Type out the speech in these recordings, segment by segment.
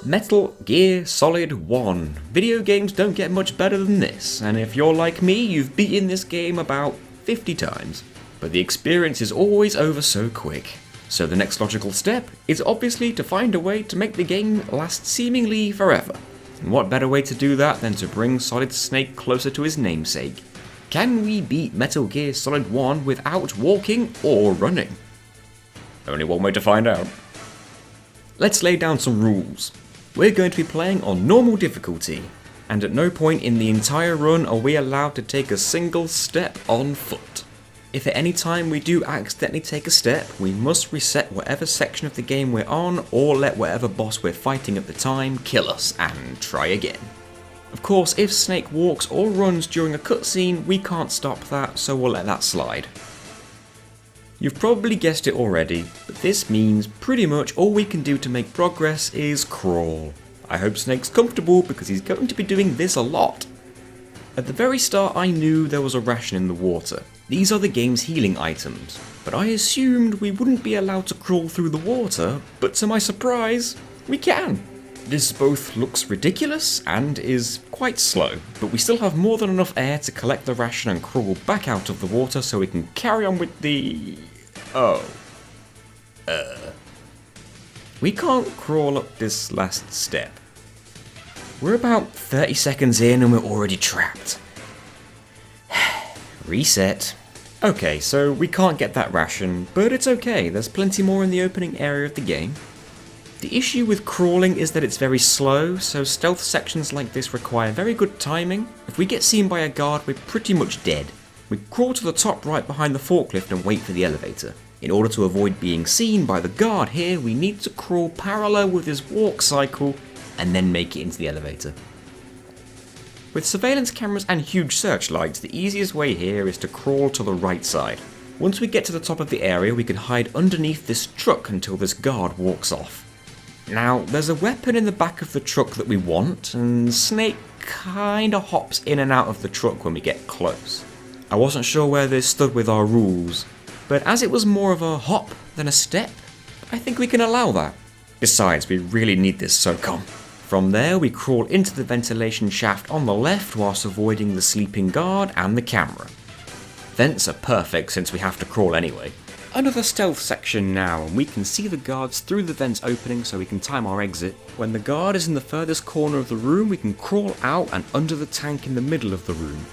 Metal Gear Solid 1. Video games don't get much better than this, and if you're like me, you've beaten this game about 50 times. But the experience is always over so quick. So the next logical step is obviously to find a way to make the game last seemingly forever. And what better way to do that than to bring Solid Snake closer to his namesake? Can we beat Metal Gear Solid 1 without walking or running? Only one way to find out. Let's lay down some rules. We're going to be playing on normal difficulty, and at no point in the entire run are we allowed to take a single step on foot. If at any time we do accidentally take a step, we must reset whatever section of the game we're on, or let whatever boss we're fighting at the time kill us and try again. Of course, if Snake walks or runs during a cutscene, we can't stop that, so we'll let that slide. You've probably guessed it already, but this means pretty much all we can do to make progress is crawl. I hope Snake's comfortable because he's going to be doing this a lot. At the very start I knew there was a ration in the water. These are the game's healing items, but I assumed we wouldn't be allowed to crawl through the water, but to my surprise, we can. This both looks ridiculous and is quite slow, but we still have more than enough air to collect the ration and crawl back out of the water so we can carry on with the... We can't crawl up this last step. We're about 30 seconds in and we're already trapped. Reset. Okay, so we can't get that ration, but it's okay, there's plenty more in the opening area of the game. The issue with crawling is that it's very slow, so stealth sections like this require very good timing. If we get seen by a guard, we're pretty much dead. We crawl to the top right behind the forklift and wait for the elevator. In order to avoid being seen by the guard here, we need to crawl parallel with his walk cycle and then make it into the elevator. With surveillance cameras and huge searchlights, the easiest way here is to crawl to the right side. Once we get to the top of the area, we can hide underneath this truck until this guard walks off. Now, there's a weapon in the back of the truck that we want, and Snake kinda hops in and out of the truck when we get close. I wasn't sure where this stood with our rules, but as it was more of a hop than a step, I think we can allow that. Besides, we really need this SOCOM. From there, we crawl into the ventilation shaft on the left whilst avoiding the sleeping guard and the camera. Vents are perfect since we have to crawl anyway. Another stealth section now, and we can see the guards through the vents opening so we can time our exit. When the guard is in the furthest corner of the room, we can crawl out and under the tank in the middle of the room.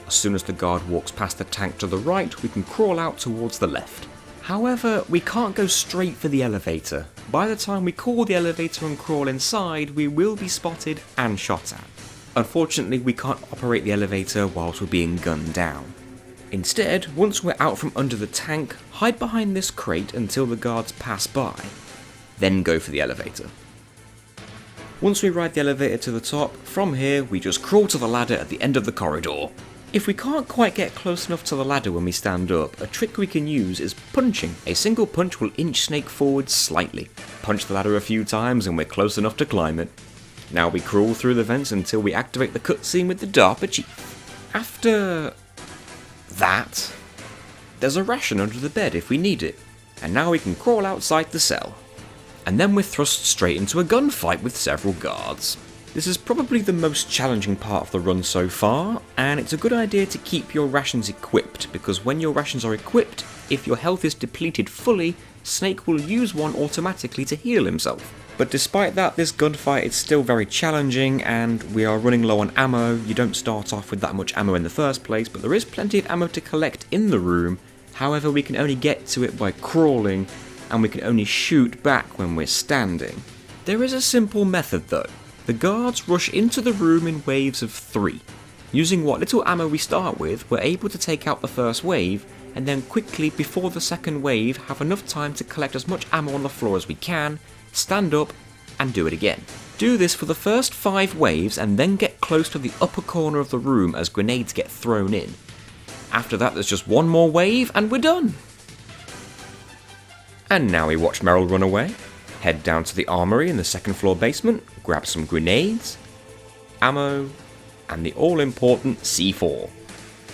As soon as the guard walks past the tank to the right, we can crawl out towards the left. However, we can't go straight for the elevator. By the time we call the elevator and crawl inside, we will be spotted and shot at. Unfortunately, we can't operate the elevator whilst we're being gunned down. Instead, once we're out from under the tank, hide behind this crate until the guards pass by, then go for the elevator. Once we ride the elevator to the top, from here we just crawl to the ladder at the end of the corridor. If we can't quite get close enough to the ladder when we stand up, a trick we can use is punching. A single punch will inch Snake forward slightly. Punch the ladder a few times and we're close enough to climb it. Now we crawl through the vents until we activate the cutscene with the DARPA chief. After that, there's a ration under the bed if we need it, and now we can crawl outside the cell. And then we're thrust straight into a gunfight with several guards. This is probably the most challenging part of the run so far, and it's a good idea to keep your rations equipped, because when your rations are equipped, if your health is depleted fully, Snake will use one automatically to heal himself. But despite that, this gunfight is still very challenging, and we are running low on ammo. You don't start off with that much ammo in the first place, but there is plenty of ammo to collect in the room. However, we can only get to it by crawling, and we can only shoot back when we're standing. There is a simple method though. The guards rush into the room in waves of 3. Using what little ammo we start with, we're able to take out the first wave, and then quickly before the second wave have enough time to collect as much ammo on the floor as we can, stand up, and do it again. Do this for the first 5 waves and then get close to the upper corner of the room as grenades get thrown in. After that there's just one more wave and we're done! And now we watch Meryl run away, head down to the armory in the second floor basement, grab some grenades, ammo, and the all-important C4.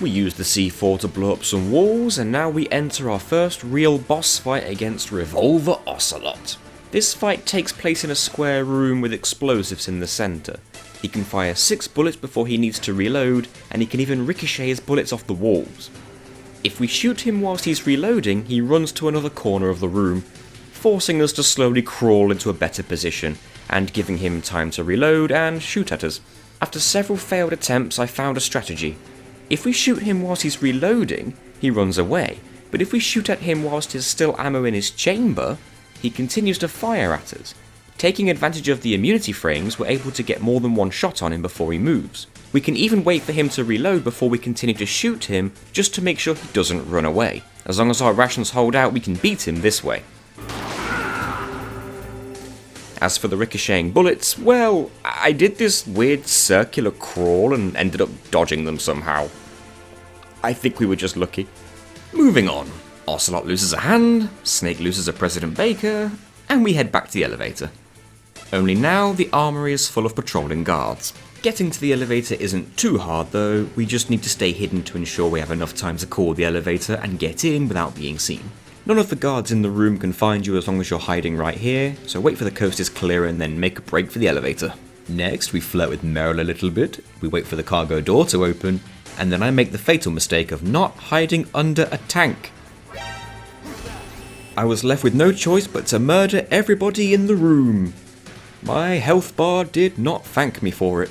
We use the C4 to blow up some walls, and now we enter our first real boss fight against Revolver Ocelot. This fight takes place in a square room with explosives in the centre. He can fire 6 bullets before he needs to reload, and he can even ricochet his bullets off the walls. If we shoot him whilst he's reloading, he runs to another corner of the room, forcing us to slowly crawl into a better position, and giving him time to reload and shoot at us. After several failed attempts, I found a strategy. If we shoot him whilst he's reloading, he runs away, but if we shoot at him whilst there's still ammo in his chamber, he continues to fire at us. Taking advantage of the immunity frames, we're able to get more than one shot on him before he moves. We can even wait for him to reload before we continue to shoot him, just to make sure he doesn't run away. As long as our rations hold out, we can beat him this way. As for the ricocheting bullets, well, I did this weird circular crawl and ended up dodging them somehow. I think we were just lucky. Moving on. Ocelot loses a hand, Snake loses a President Baker, and we head back to the elevator. Only now, the armory is full of patrolling guards. Getting to the elevator isn't too hard though, we just need to stay hidden to ensure we have enough time to call the elevator and get in without being seen. None of the guards in the room can find you as long as you're hiding right here, so wait for the coast is clear and then make a break for the elevator. Next, we flirt with Meryl a little bit, we wait for the cargo door to open, and then I make the fatal mistake of not hiding under a tank. I was left with no choice but to murder everybody in the room. My health bar did not thank me for it.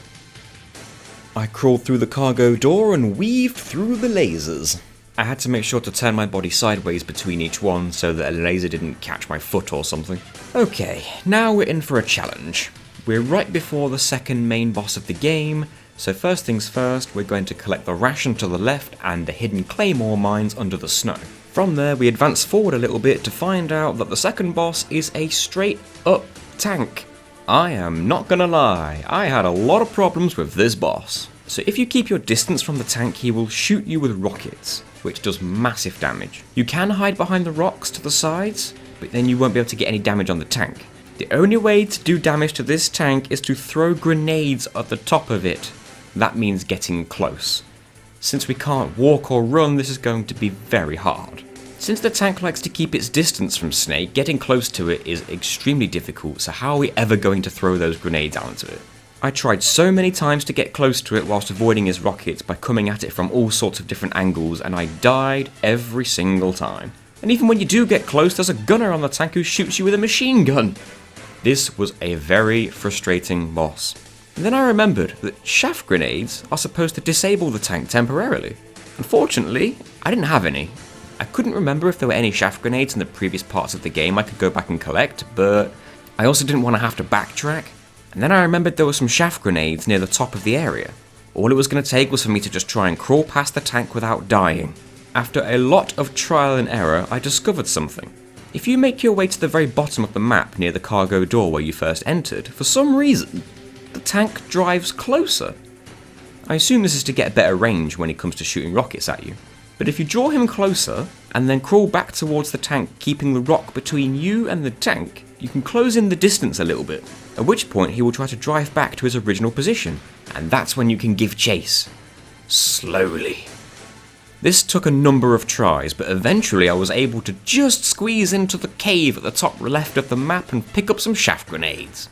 I crawled through the cargo door and weaved through the lasers. I had to make sure to turn my body sideways between each one so that a laser didn't catch my foot or something. Okay, now we're in for a challenge. We're right before the second main boss of the game, so first things first, we're going to collect the ration to the left and the hidden claymore mines under the snow. From there, we advance forward a little bit to find out that the second boss is a straight up tank. I am not gonna lie, I had a lot of problems with this boss. So if you keep your distance from the tank, he will shoot you with rockets, which does massive damage. You can hide behind the rocks to the sides, but then you won't be able to get any damage on the tank. The only way to do damage to this tank is to throw grenades at the top of it. That means getting close. Since we can't walk or run, this is going to be very hard. Since the tank likes to keep its distance from Snake, getting close to it is extremely difficult, so how are we ever going to throw those grenades onto it? I tried so many times to get close to it whilst avoiding his rockets by coming at it from all sorts of different angles, and I died every single time. And even when you do get close, there's a gunner on the tank who shoots you with a machine gun. This was a very frustrating boss. And then I remembered that shaft grenades are supposed to disable the tank temporarily. Unfortunately, I didn't have any. I couldn't remember if there were any shaft grenades in the previous parts of the game I could go back and collect, but I also didn't want to have to backtrack. And then I remembered there were some shaft grenades near the top of the area. All it was going to take was for me to just try and crawl past the tank without dying. After a lot of trial and error, I discovered something. If you make your way to the very bottom of the map near the cargo door where you first entered, for some reason, the tank drives closer. I assume this is to get a better range when it comes to shooting rockets at you. But if you draw him closer, and then crawl back towards the tank keeping the rock between you and the tank, you can close in the distance a little bit, at which point he will try to drive back to his original position, and that's when you can give chase. Slowly. This took a number of tries, but eventually I was able to just squeeze into the cave at the top left of the map and pick up some shaft grenades.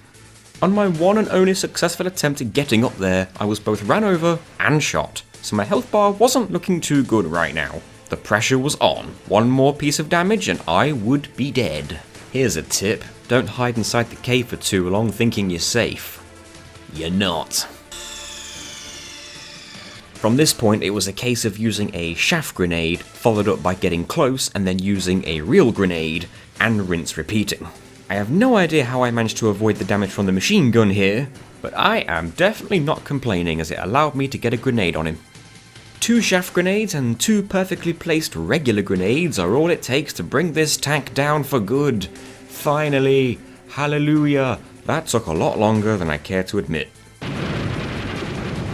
On my one and only successful attempt at getting up there, I was both ran over and shot, so my health bar wasn't looking too good right now. The pressure was on. One more piece of damage and I would be dead. Here's a tip, don't hide inside the cave for too long thinking you're safe. You're not. From this point, it was a case of using a shaft grenade, followed up by getting close and then using a real grenade, and rinse repeating. I have no idea how I managed to avoid the damage from the machine gun here, but I am definitely not complaining as it allowed me to get a grenade on him. 2 shaft grenades and 2 perfectly placed regular grenades are all it takes to bring this tank down for good. Finally, hallelujah, that took a lot longer than I care to admit.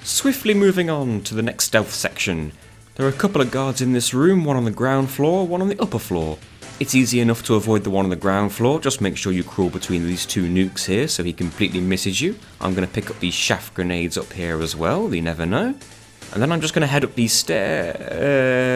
Swiftly moving on to the next stealth section. There are a couple of guards in this room, one on the ground floor, one on the upper floor. It's easy enough to avoid the one on the ground floor, just make sure you crawl between these 2 nukes here so he completely misses you. I'm going to pick up these shaft grenades up here as well, you never know. And then I'm just going to head up these stairs.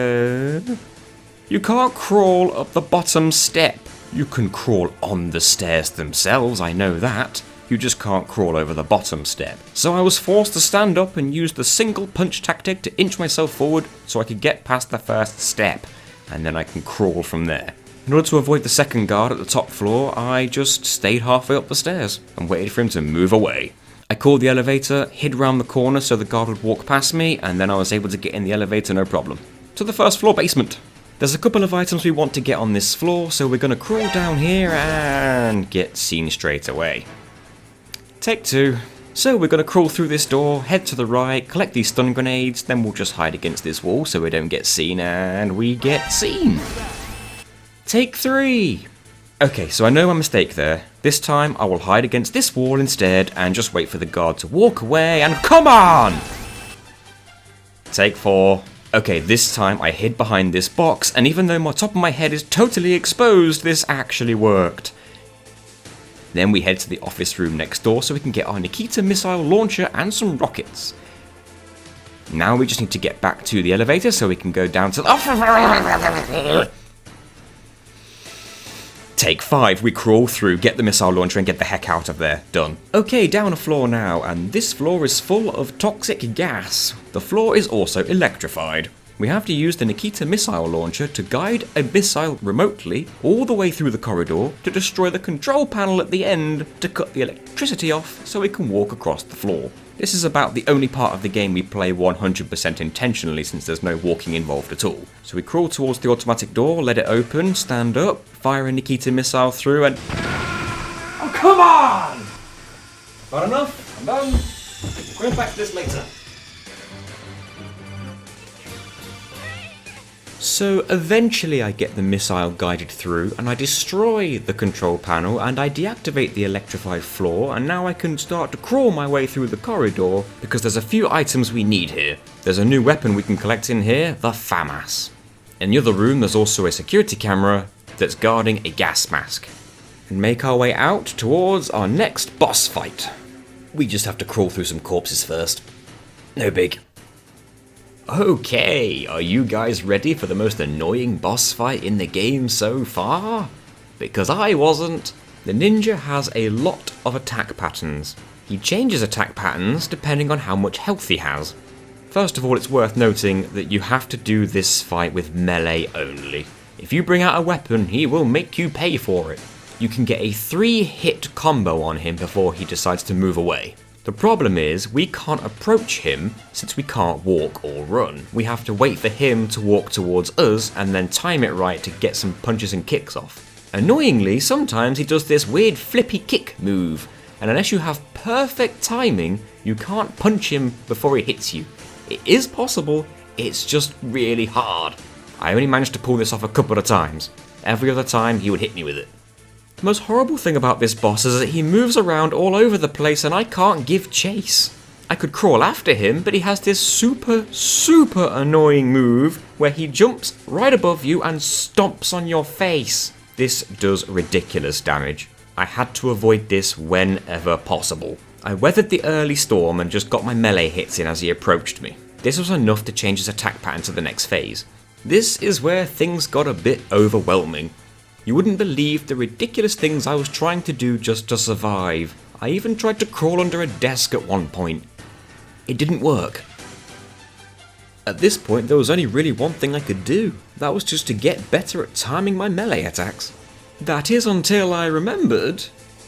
You can't crawl up the bottom step. You can crawl on the stairs themselves, I know that. You just can't crawl over the bottom step. So I was forced to stand up and use the single punch tactic to inch myself forward so I could get past the first step, and then I can crawl from there. In order to avoid the second guard at the top floor, I just stayed halfway up the stairs and waited for him to move away. I called the elevator, hid round the corner so the guard would walk past me, and then I was able to get in the elevator no problem. To the first floor basement. There's a couple of items we want to get on this floor, so we're going to crawl down here and get seen straight away. Take two. So we're going to crawl through this door, head to the right, collect these stun grenades, then we'll just hide against this wall so we don't get seen, and we get seen. Take three. Okay, so I know my mistake there. This time I will hide against this wall instead and just wait for the guard to walk away and come on! Take four. Okay, this time I hid behind this box, and even though my top of my head is totally exposed, this actually worked. Then we head to the office room next door so we can get our Nikita missile launcher and some rockets. Now we just need to get back to the elevator so we can go down to the... Take five, we crawl through, get the missile launcher and get the heck out of there. Done. Okay, down a floor now, and this floor is full of toxic gas. The floor is also electrified. We have to use the Nikita missile launcher to guide a missile remotely all the way through the corridor to destroy the control panel at the end to cut the electricity off so we can walk across the floor. This is about the only part of the game we play 100% intentionally since there's no walking involved at all. So we crawl towards the automatic door, let it open, stand up, fire a Nikita missile through and... Oh, come on! Not enough? I'm done. We'll come back to this later. So eventually I get the missile guided through and I destroy the control panel and I deactivate the electrified floor, and now I can start to crawl my way through the corridor because there's a few items we need here. There's a new weapon we can collect in here, the FAMAS. In the other room there's also a security camera that's guarding a gas mask. And make our way out towards our next boss fight. We just have to crawl through some corpses first. No big. Okay, are you guys ready for the most annoying boss fight in the game so far? Because I wasn't. The ninja has a lot of attack patterns. He changes attack patterns depending on how much health he has. First of all, it's worth noting that you have to do this fight with melee only. If you bring out a weapon, he will make you pay for it. You can get a 3-hit combo on him before he decides to move away. The problem is, we can't approach him since we can't walk or run. We have to wait for him to walk towards us and then time it right to get some punches and kicks off. Annoyingly, sometimes he does this weird flippy kick move, and unless you have perfect timing, you can't punch him before he hits you. It is possible, it's just really hard. I only managed to pull this off a couple of times. Every other time he would hit me with it. The most horrible thing about this boss is that he moves around all over the place and I can't give chase. I could crawl after him, but he has this super annoying move where he jumps right above you and stomps on your face. This does ridiculous damage. I had to avoid this whenever possible. I weathered the early storm and just got my melee hits in as he approached me. This was enough to change his attack pattern to the next phase. This is where things got a bit overwhelming. You wouldn't believe the ridiculous things I was trying to do just to survive. I even tried to crawl under a desk at one point. It didn't work. At this point, there was only really one thing I could do. That was just to get better at timing my melee attacks. That is until I remembered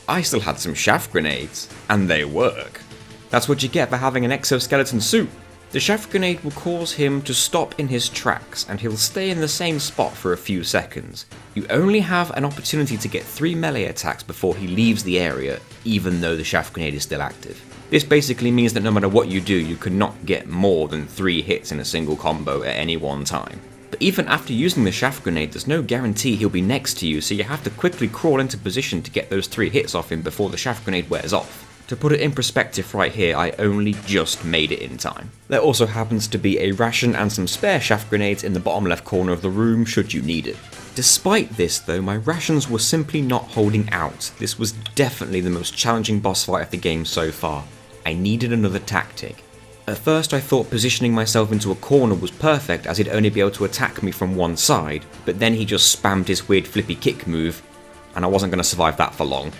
I still had some shaft grenades, and they work. That's what you get for having an exoskeleton suit. The shaft grenade will cause him to stop in his tracks, and he'll stay in the same spot for a few seconds. You only have an opportunity to get 3 melee attacks before he leaves the area, even though the shaft grenade is still active. This basically means that no matter what you do, you cannot get more than 3 hits in a single combo at any one time. But even after using the shaft grenade, there's no guarantee he'll be next to you, so you have to quickly crawl into position to get those 3 hits off him before the shaft grenade wears off. To put it in perspective right here, I only just made it in time. There also happens to be a ration and some spare shaft grenades in the bottom left corner of the room should you need it. Despite this though, my rations were simply not holding out. This was definitely the most challenging boss fight of the game so far. I needed another tactic. At first I thought positioning myself into a corner was perfect as he'd only be able to attack me from one side, but then he just spammed his weird flippy kick move, and I wasn't going to survive that for long.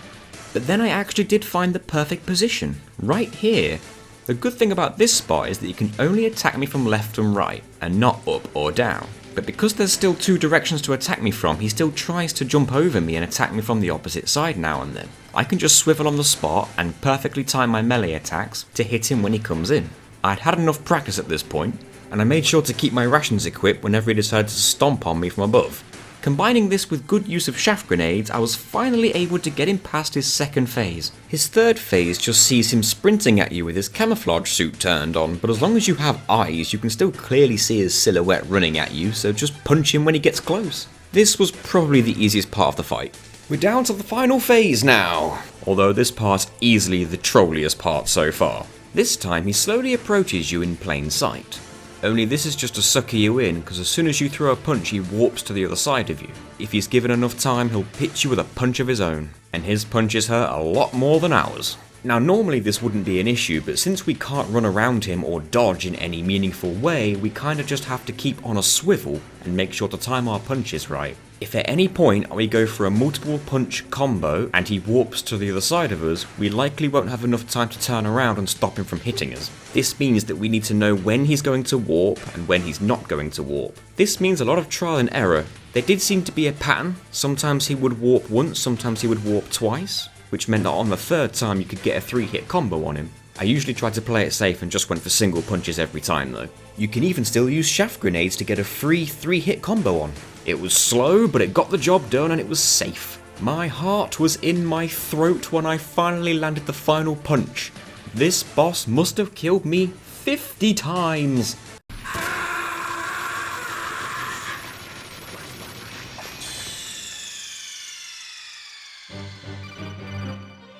But then I actually did find the perfect position, right here. The good thing about this spot is that you can only attack me from left and right, and not up or down. But because there's still two directions to attack me from, he still tries to jump over me and attack me from the opposite side now and then. I can just swivel on the spot and perfectly time my melee attacks to hit him when he comes in. I'd had enough practice at this point, and I made sure to keep my rations equipped whenever he decided to stomp on me from above. Combining this with good use of shaft grenades, I was finally able to get him past his second phase. His third phase just sees him sprinting at you with his camouflage suit turned on, but as long as you have eyes, you can still clearly see his silhouette running at you, so just punch him when he gets close. This was probably the easiest part of the fight. We're down to the final phase now, although this part's easily the trolliest part so far. This time he slowly approaches you in plain sight. Only this is just to sucker you in, because as soon as you throw a punch he warps to the other side of you. If he's given enough time he'll hit you with a punch of his own, and his punches hurt a lot more than ours. Now normally this wouldn't be an issue, but since we can't run around him or dodge in any meaningful way, we kinda just have to keep on a swivel and make sure to time our punches right. If at any point we go for a multiple punch combo and he warps to the other side of us, we likely won't have enough time to turn around and stop him from hitting us. This means that we need to know when he's going to warp and when he's not going to warp. This means a lot of trial and error. There did seem to be a pattern. Sometimes he would warp once, sometimes he would warp twice, which meant that on the third time you could get a 3-hit combo on him. I usually tried to play it safe and just went for single punches every time though. You can even still use shaft grenades to get a free 3-hit combo on. It was slow, but it got the job done and it was safe. My heart was in my throat when I finally landed the final punch. This boss must have killed me 50 times.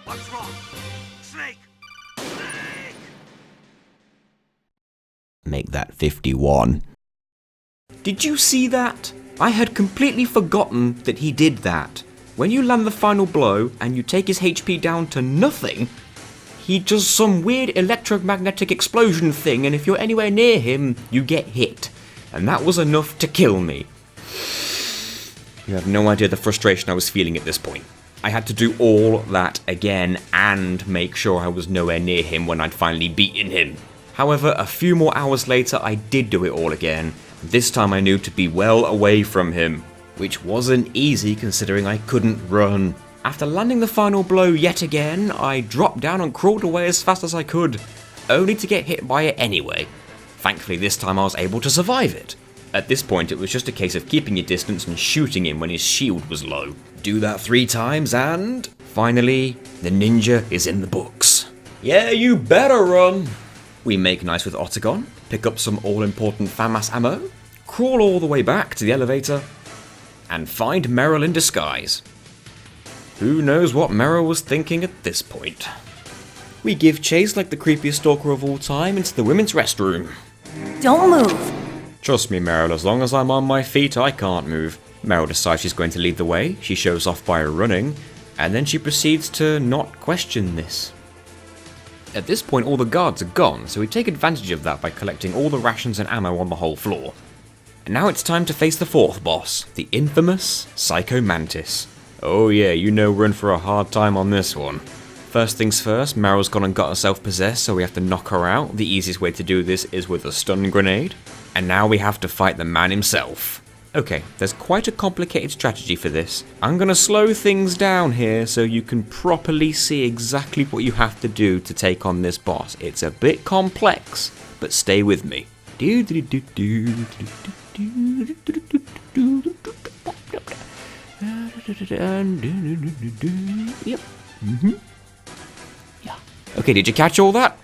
What's wrong? Snake! Snake! Make that 51. Did you see that? I had completely forgotten that he did that. When you land the final blow and you take his HP down to nothing, he does some weird electromagnetic explosion thing, and if you're anywhere near him, you get hit. And that was enough to kill me. You have no idea the frustration I was feeling at this point. I had to do all that again and make sure I was nowhere near him when I'd finally beaten him. However, a few more hours later, I did do it all again. This time I knew to be well away from him, which wasn't easy considering I couldn't run. After landing the final blow yet again, I dropped down and crawled away as fast as I could, only to get hit by it anyway. Thankfully this time I was able to survive it. At this point it was just a case of keeping your distance and shooting him when his shield was low. Do that 3 times and finally, the ninja is in the books. Yeah, you better run! We make nice with Octagon, pick up some all-important FAMAS ammo, crawl all the way back to the elevator, and find Meryl in disguise. Who knows what Meryl was thinking at this point. We give chase like the creepiest stalker of all time into the women's restroom. Don't move. Trust me, Meryl, as long as I'm on my feet, I can't move. Meryl decides she's going to lead the way, she shows off by running, and then she proceeds to not question this. At this point all the guards are gone, so we take advantage of that by collecting all the rations and ammo on the whole floor. And now it's time to face the 4th boss, the infamous Psycho Mantis. Oh yeah, you know we're in for a hard time on this one. First things first, Meryl's gone and got herself possessed, so we have to knock her out. The easiest way to do this is with a stun grenade. And now we have to fight the man himself. Okay, there's quite a complicated strategy for this. I'm gonna slow things down here so you can properly see exactly what you have to do to take on this boss. It's a bit complex, but stay with me. Yep. Yeah. Okay, did you catch all that?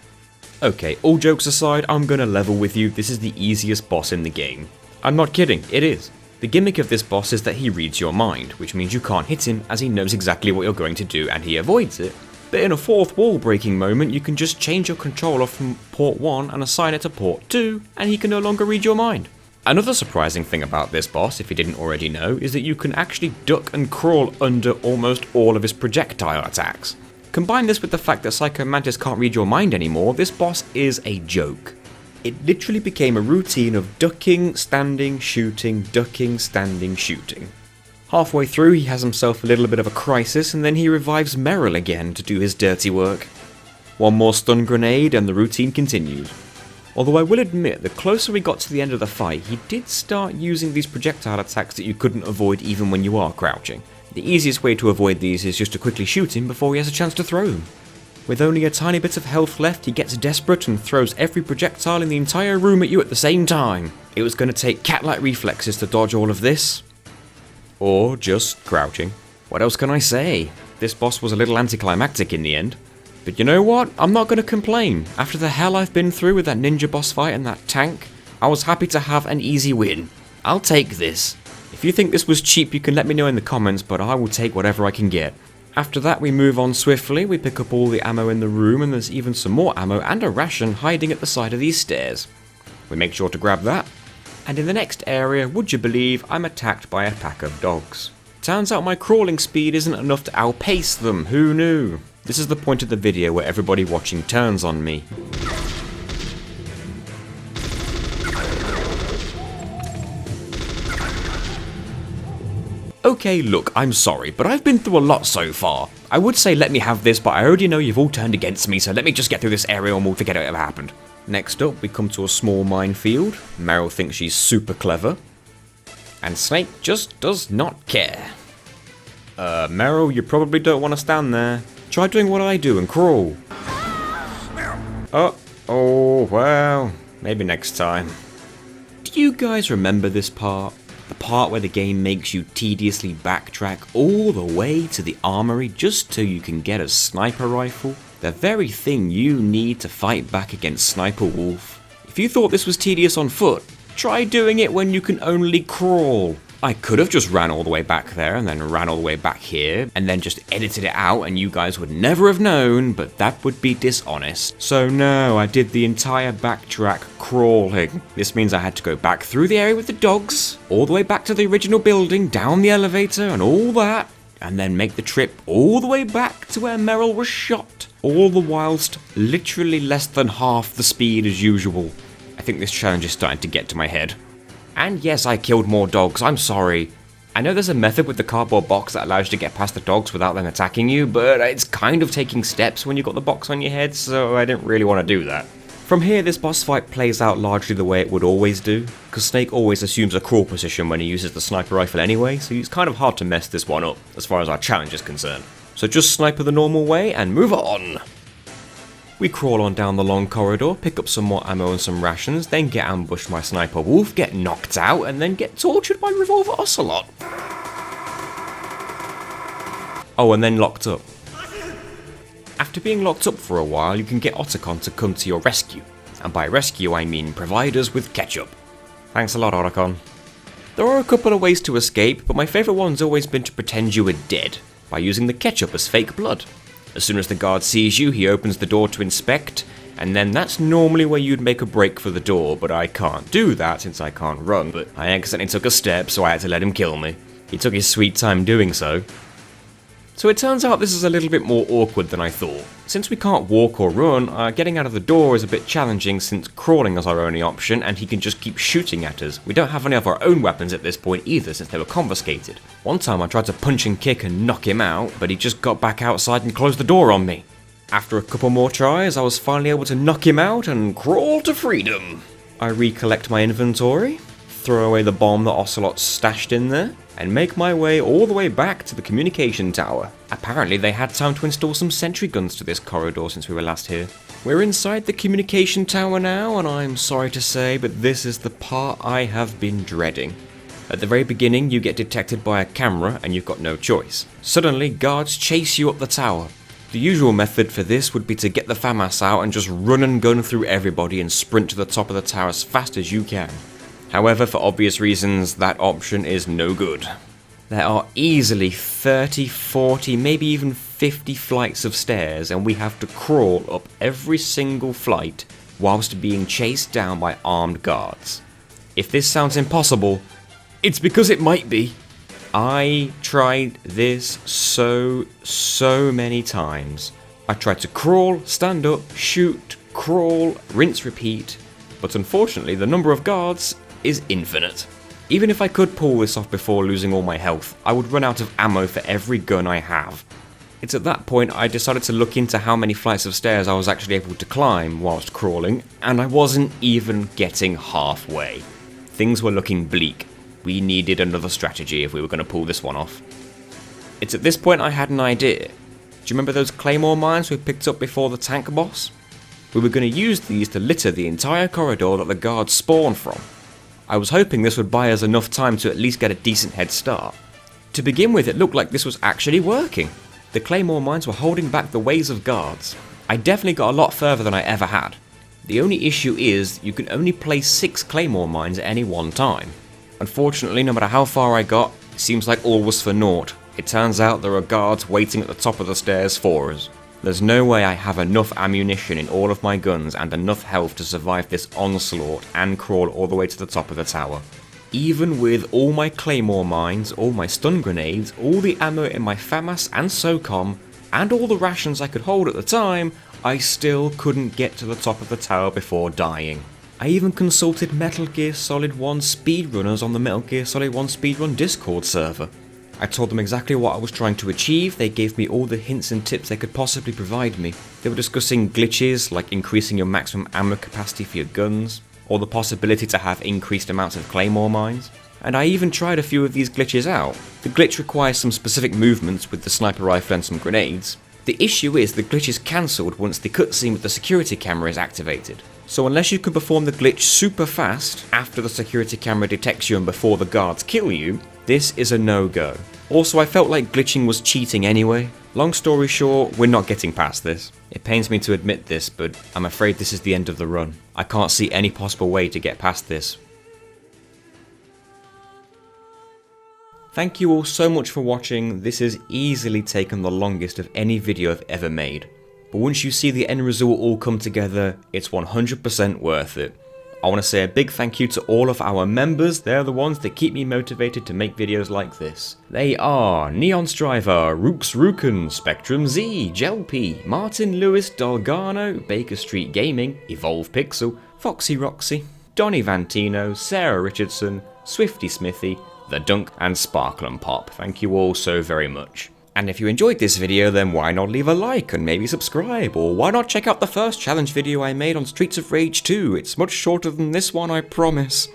Okay, all jokes aside, I'm gonna level with you. This is the easiest boss in the game. I'm not kidding, it is. The gimmick of this boss is that he reads your mind, which means you can't hit him as he knows exactly what you're going to do and he avoids it. But in a 4th wall breaking moment, you can just change your controller from port 1 and assign it to port 2, and he can no longer read your mind. Another surprising thing about this boss, if you didn't already know, is that you can actually duck and crawl under almost all of his projectile attacks. Combine this with the fact that Psycho Mantis can't read your mind anymore, this boss is a joke. It literally became a routine of ducking, standing, shooting, ducking, standing, shooting. Halfway through he has himself a little bit of a crisis and then he revives Merrill again to do his dirty work. One more stun grenade and the routine continued. Although I will admit, the closer we got to the end of the fight, he did start using these projectile attacks that you couldn't avoid even when you are crouching. The easiest way to avoid these is just to quickly shoot him before he has a chance to throw them. With only a tiny bit of health left, he gets desperate and throws every projectile in the entire room at you at the same time. It was going to take cat-like reflexes to dodge all of this. Or just crouching. What else can I say? This boss was a little anticlimactic in the end. But you know what? I'm not going to complain. After the hell I've been through with that ninja boss fight and that tank, I was happy to have an easy win. I'll take this. If you think this was cheap, you can let me know in the comments, but I will take whatever I can get. After that, we move on swiftly, we pick up all the ammo in the room, and there's even some more ammo and a ration hiding at the side of these stairs. We make sure to grab that. And in the next area, would you believe, I'm attacked by a pack of dogs. Turns out my crawling speed isn't enough to outpace them, who knew? This is the point of the video where everybody watching turns on me. Okay, look, I'm sorry, but I've been through a lot so far. I would say let me have this, but I already know you've all turned against me, so let me just get through this area and we'll forget it ever happened. Next up, we come to a small minefield. Meryl thinks she's super clever. And Snake just does not care. Meryl, you probably don't want to stand there. Try doing what I do and crawl. Oh, well, maybe next time. Do you guys remember this part? The part where the game makes you tediously backtrack all the way to the armory just so you can get a sniper rifle? The very thing you need to fight back against Sniper Wolf. If you thought this was tedious on foot, try doing it when you can only crawl. I could have just ran all the way back there and then ran all the way back here and then just edited it out and you guys would never have known, but that would be dishonest. So no, I did the entire backtrack crawling. This means I had to go back through the area with the dogs, all the way back to the original building, down the elevator and all that, and then make the trip all the way back to where Meryl was shot, all the whilst literally less than half the speed as usual. I think this challenge is starting to get to my head. And yes, I killed more dogs, I'm sorry. I know there's a method with the cardboard box that allows you to get past the dogs without them attacking you, but it's kind of taking steps when you've got the box on your head, so I didn't really want to do that. From here, this boss fight plays out largely the way it would always do, because Snake always assumes a crawl position when he uses the sniper rifle anyway, so it's kind of hard to mess this one up, as far as our challenge is concerned. So just sniper the normal way and move on! We crawl on down the long corridor, pick up some more ammo and some rations, then get ambushed by Sniper Wolf, get knocked out, and then get tortured by Revolver Ocelot. Oh, and then locked up. After being locked up for a while, you can get Otacon to come to your rescue. And by rescue, I mean provide us with ketchup. Thanks a lot, Otacon. There are a couple of ways to escape, but my favourite one's always been to pretend you were dead, by using the ketchup as fake blood. As soon as the guard sees you, he opens the door to inspect, and then that's normally where you'd make a break for the door, but I can't do that since I can't run, but I accidentally took a step, so I had to let him kill me. He took his sweet time doing so. So it turns out this is a little bit more awkward than I thought. Since we can't walk or run, getting out of the door is a bit challenging since crawling is our only option and he can just keep shooting at us. We don't have any of our own weapons at this point either since they were confiscated. One time I tried to punch and kick and knock him out, but he just got back outside and closed the door on me. After a couple more tries, I was finally able to knock him out and crawl to freedom. I recollect my inventory, throw away the bomb that Ocelot stashed in there, and make my way all the way back to the communication tower. Apparently they had time to install some sentry guns to this corridor since we were last here. We're inside the communication tower now, and I'm sorry to say, but this is the part I have been dreading. At the very beginning, you get detected by a camera and you've got no choice. Suddenly, guards chase you up the tower. The usual method for this would be to get the FAMAS out and just run and gun through everybody and sprint to the top of the tower as fast as you can. However, for obvious reasons, that option is no good. There are easily 30, 40, maybe even 50 flights of stairs, and we have to crawl up every single flight whilst being chased down by armed guards. If this sounds impossible, it's because it might be. I tried this so many times. I tried to crawl, stand up, shoot, crawl, rinse, repeat, but unfortunately the number of guards is infinite. Even if I could pull this off before losing all my health, I would run out of ammo for every gun I have. It's at that point I decided to look into how many flights of stairs I was actually able to climb whilst crawling, and I wasn't even getting halfway. Things were looking bleak. We needed another strategy if we were going to pull this one off. It's at this point I had an idea. Do you remember those claymore mines we picked up before the tank boss? We were going to use these to litter the entire corridor that the guards spawn from. I was hoping this would buy us enough time to at least get a decent head start. To begin with, it looked like this was actually working. The claymore mines were holding back the waves of guards. I definitely got a lot further than I ever had. The only issue is, you can only place 6 claymore mines at any one time. Unfortunately, no matter how far I got, it seems like all was for naught. It turns out there are guards waiting at the top of the stairs for us. There's no way I have enough ammunition in all of my guns and enough health to survive this onslaught and crawl all the way to the top of the tower. Even with all my claymore mines, all my stun grenades, all the ammo in my FAMAS and SOCOM, and all the rations I could hold at the time, I still couldn't get to the top of the tower before dying. I even consulted Metal Gear Solid 1 speedrunners on the Metal Gear Solid 1 speedrun Discord server. I told them exactly what I was trying to achieve, they gave me all the hints and tips they could possibly provide me. They were discussing glitches like increasing your maximum ammo capacity for your guns, or the possibility to have increased amounts of claymore mines. And I even tried a few of these glitches out. The glitch requires some specific movements with the sniper rifle and some grenades. The issue is the glitch is cancelled once the cutscene with the security camera is activated. So unless you can perform the glitch super fast after the security camera detects you and before the guards kill you, this is a no-go. Also, I felt like glitching was cheating anyway. Long story short, we're not getting past this. It pains me to admit this, but I'm afraid this is the end of the run. I can't see any possible way to get past this. Thank you all so much for watching. This has easily taken the longest of any video I've ever made. But once you see the end result all come together, it's 100% worth it. I want to say a big thank you to all of our members. They're the ones that keep me motivated to make videos like this. They are Neon Striver, Rooks Ruken, Spectrum Z, Gelp, Martin Lewis, Dolgano, Baker Street Gaming, Evolve Pixel, Foxy Roxy, Donny Vantino, Sarah Richardson, Swifty Smithy, The Dunk, and Sparkle and Pop. Thank you all so very much. And if you enjoyed this video, then why not leave a like and maybe subscribe, or why not check out the first challenge video I made on Streets of Rage 2? It's much shorter than this one, I promise.